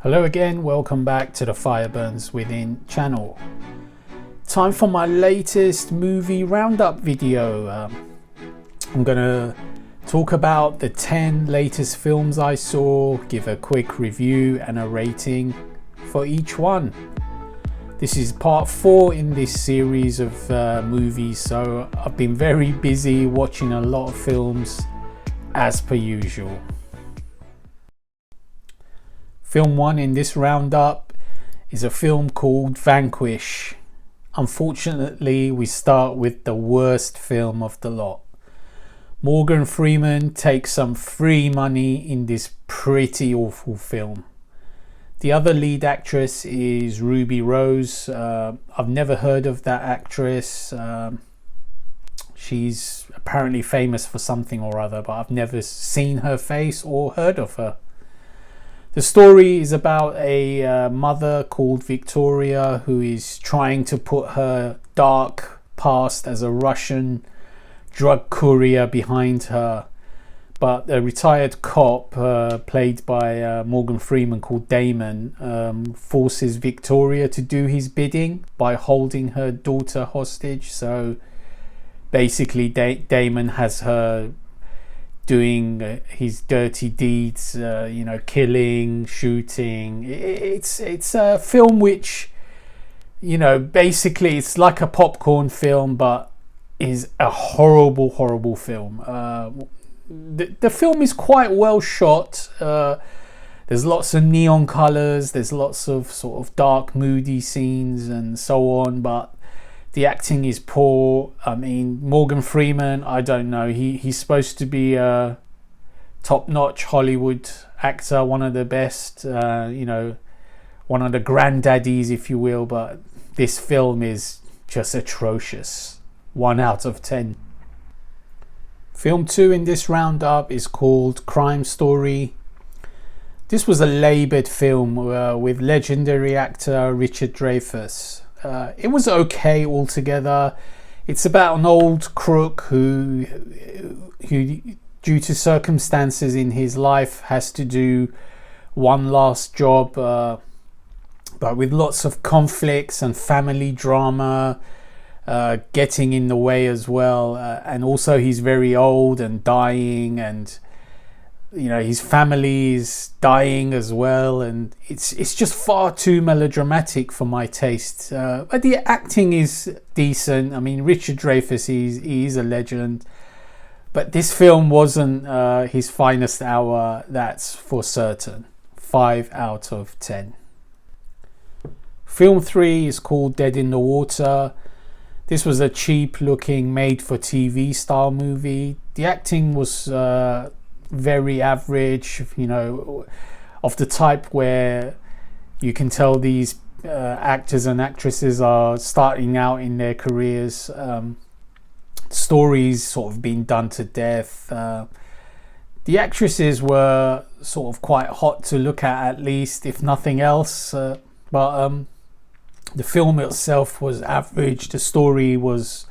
Hello again, welcome back to the Fire Burns Within channel. Time for my latest movie roundup video. I'm gonna talk about the 10 latest films I saw, give a quick review and a rating for each one. This is part 4 in this series of movies, so I've been very busy watching a lot of films as per usual. Film 1 in this roundup is a film called Vanquish. Unfortunately, we start with the worst film of the lot. Morgan Freeman takes some free money in this pretty awful film. The other lead actress is Ruby Rose. I've never heard of that actress. She's apparently famous for something or other, but I've never seen her face or heard of her. The story is about a mother called Victoria who is trying to put her dark past as a Russian drug courier behind her. But a retired cop played by Morgan Freeman called Damon forces Victoria to do his bidding by holding her daughter hostage. So basically Damon has her doing his dirty deeds, killing, shooting. It's a film which, basically it's like a popcorn film, but is a horrible film. The film is quite well shot. There's lots of neon colors, there's lots of sort of dark, moody scenes and so on, but the acting is poor. I mean, Morgan Freeman, I don't know. He's supposed to be a top-notch Hollywood actor, one of the best, one of the granddaddies, if you will. But this film is just atrocious. 1 out of 10. Film 2 in this roundup is called Crime Story. This was a laboured film with legendary actor Richard Dreyfuss. It was okay altogether. It's about an old crook who due to circumstances in his life has to do one last job, but with lots of conflicts and family drama getting in the way as well, and also he's very old and dying, and his family is dying as well, and it's just far too melodramatic for my taste. But the acting is decent. I mean, Richard Dreyfuss, he is a legend, but this film wasn't his finest hour, that's for certain. 5 out of 10. Film 3 is called Dead in the Water. This was a cheap looking made for TV style movie. The acting was very average, of the type where you can tell these actors and actresses are starting out in their careers. Stories sort of being done to death. The actresses were sort of quite hot to look at least, if nothing else. But the film itself was average. The story was,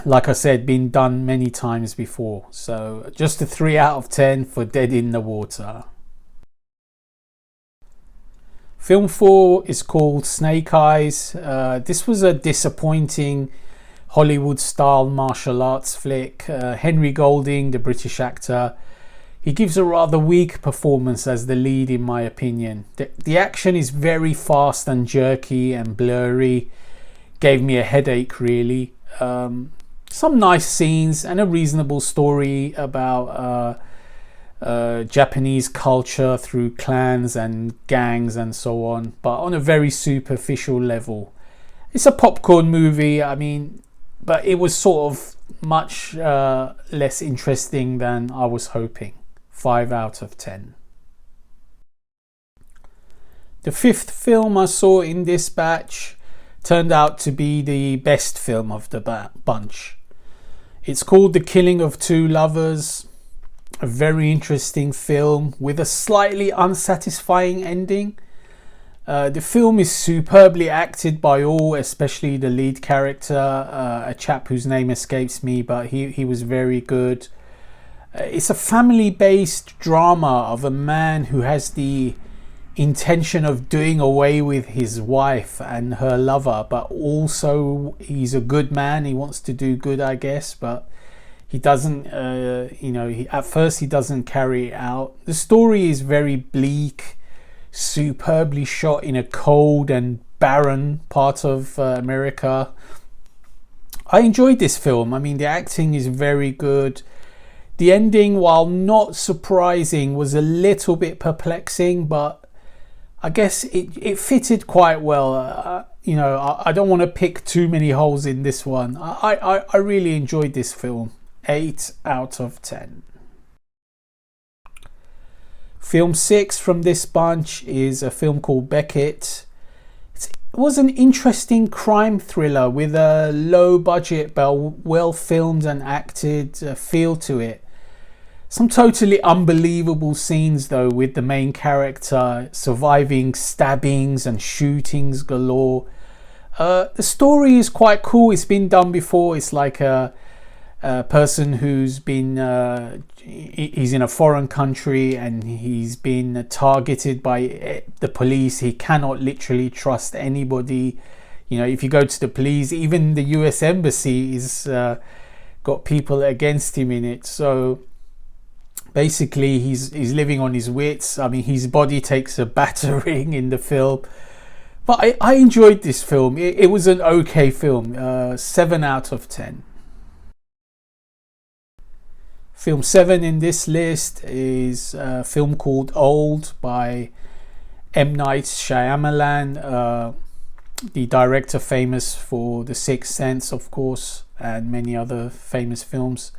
like I said, been done many times before. So just a 3 out of 10 for Dead in the Water. Film 4 is called Snake Eyes. This was a disappointing Hollywood style martial arts flick. Henry Golding, the British actor, he gives a rather weak performance as the lead, in my opinion. The action is very fast and jerky and blurry. Gave me a headache, really. Some nice scenes and a reasonable story about Japanese culture through clans and gangs and so on, but on a very superficial level. It's a popcorn movie, but it was sort of much less interesting than I was hoping. 5 out of 10. The 5th film I saw in this batch turned out to be the best film of the bunch. It's called The Killing of Two Lovers. A very interesting film with a slightly unsatisfying ending. The film is superbly acted by all, especially the lead character, a chap whose name escapes me, but he was very good. It's a family-based drama of a man who has the intention of doing away with his wife and her lover, but also he's a good man. He wants to do good, I guess, but he doesn't, at first he doesn't carry it out. The story is very bleak, superbly shot in a cold and barren part of America. I enjoyed this film. I mean, the acting is very good. The ending, while not surprising, was a little bit perplexing, but I guess it fitted quite well. I don't want to pick too many holes in this one. I really enjoyed this film. 8 out of 10. Film 6 from this bunch is a film called Beckett. It was an interesting crime thriller with a low budget but well filmed and acted feel to it. Some totally unbelievable scenes though, with the main character surviving stabbings and shootings galore. The story is quite cool. It's been done before. It's like a person who's been he's in a foreign country and he's been targeted by the police. He cannot literally trust anybody. If you go to the police, even the US embassy is got people against him in it. So basically he's living on his wits. I mean, his body takes a battering in the film, but I enjoyed this film. It was an okay film. 7 out of 10. Film 7 in this list is a film called Old by M. Night Shyamalan, the director famous for The Sixth Sense, of course, and many other famous films.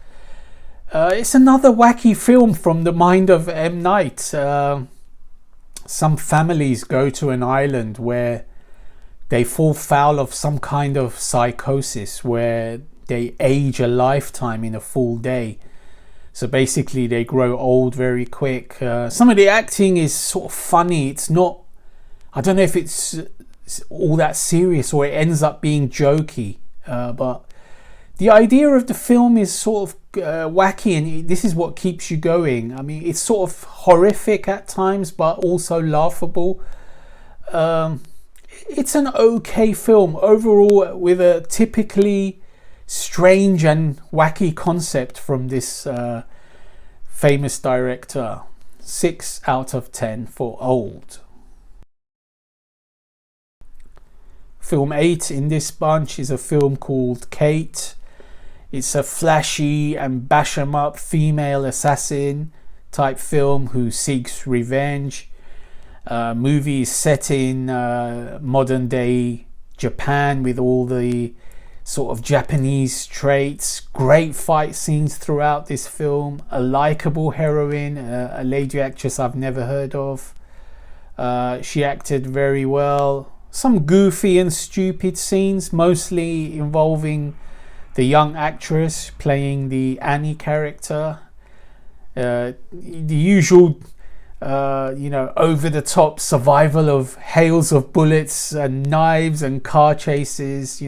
It's another wacky film from the mind of M. Night. Some families go to an island where they fall foul of some kind of psychosis where they age a lifetime in a full day. So basically they grow old very quick. Some of the acting is sort of funny. It's not, I don't know if it's all that serious or it ends up being jokey. But the idea of the film is sort of wacky, and this is what keeps you going. I mean, it's sort of horrific at times, but also laughable. It's an okay film overall with a typically strange and wacky concept from this famous director. 6 out of 10 for Old. Film 8 in this bunch is a film called Kate. It's a flashy and bash 'em up female assassin type film who seeks revenge. Movie is set in modern day Japan with all the sort of Japanese traits. Great fight scenes throughout this film. A likable heroine, a lady actress I've never heard of. She acted very well. Some goofy and stupid scenes, mostly involving the young actress playing the Annie character. The usual over the top survival of hails of bullets and knives and car chases.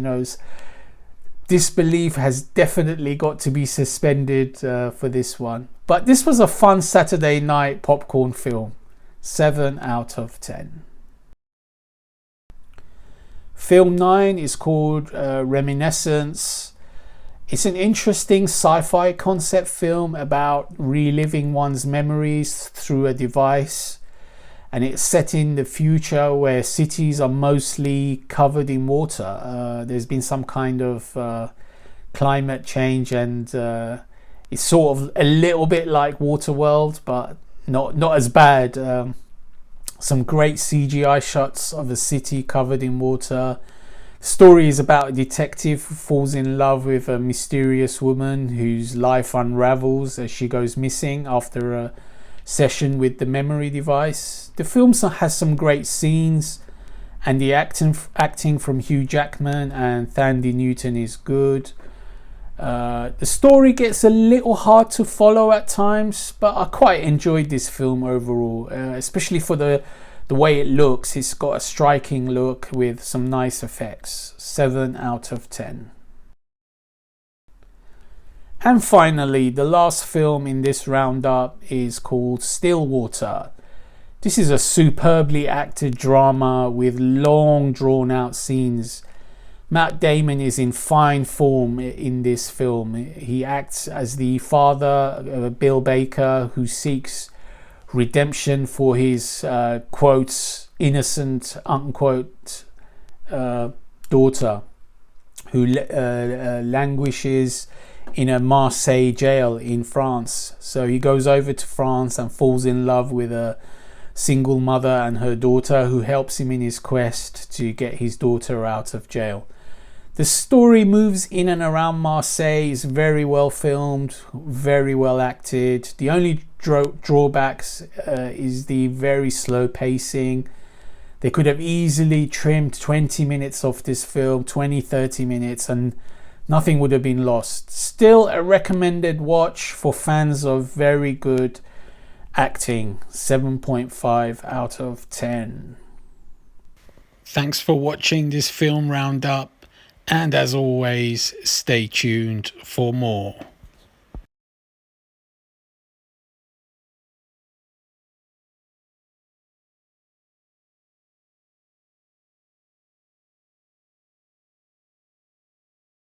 Disbelief has definitely got to be suspended for this one. But this was a fun Saturday night popcorn film. 7 out of 10. Film 9 is called Reminiscence. It's an interesting sci-fi concept film about reliving one's memories through a device. And it's set in the future where cities are mostly covered in water. There's been some kind of climate change, and it's sort of a little bit like Waterworld, but not as bad. Some great CGI shots of a city covered in water. The story is about a detective who falls in love with a mysterious woman whose life unravels as she goes missing after a session with the memory device. The film has some great scenes, and the acting from Hugh Jackman and Thandie Newton is good. The story gets a little hard to follow at times, but I quite enjoyed this film overall, especially for the way it looks. It's got a striking look with some nice effects. 7 out of 10. And finally, the last film in this roundup is called Stillwater. This is a superbly acted drama with long drawn out scenes. Matt Damon is in fine form in this film. He acts as the father, Bill Baker, who seeks redemption for his quotes innocent unquote daughter, who languishes in a Marseille jail in France. So he goes over to France and falls in love with a single mother and her daughter, who helps him in his quest to get his daughter out of jail. The story moves in and around Marseille, is very well filmed, very well acted. The only drawbacks is the very slow pacing. They could have easily trimmed 20 minutes off this film, 30 minutes, and nothing would have been lost. Still a recommended watch for fans of very good acting. 7.5 out of 10. Thanks for watching this film roundup, and as always, stay tuned for more.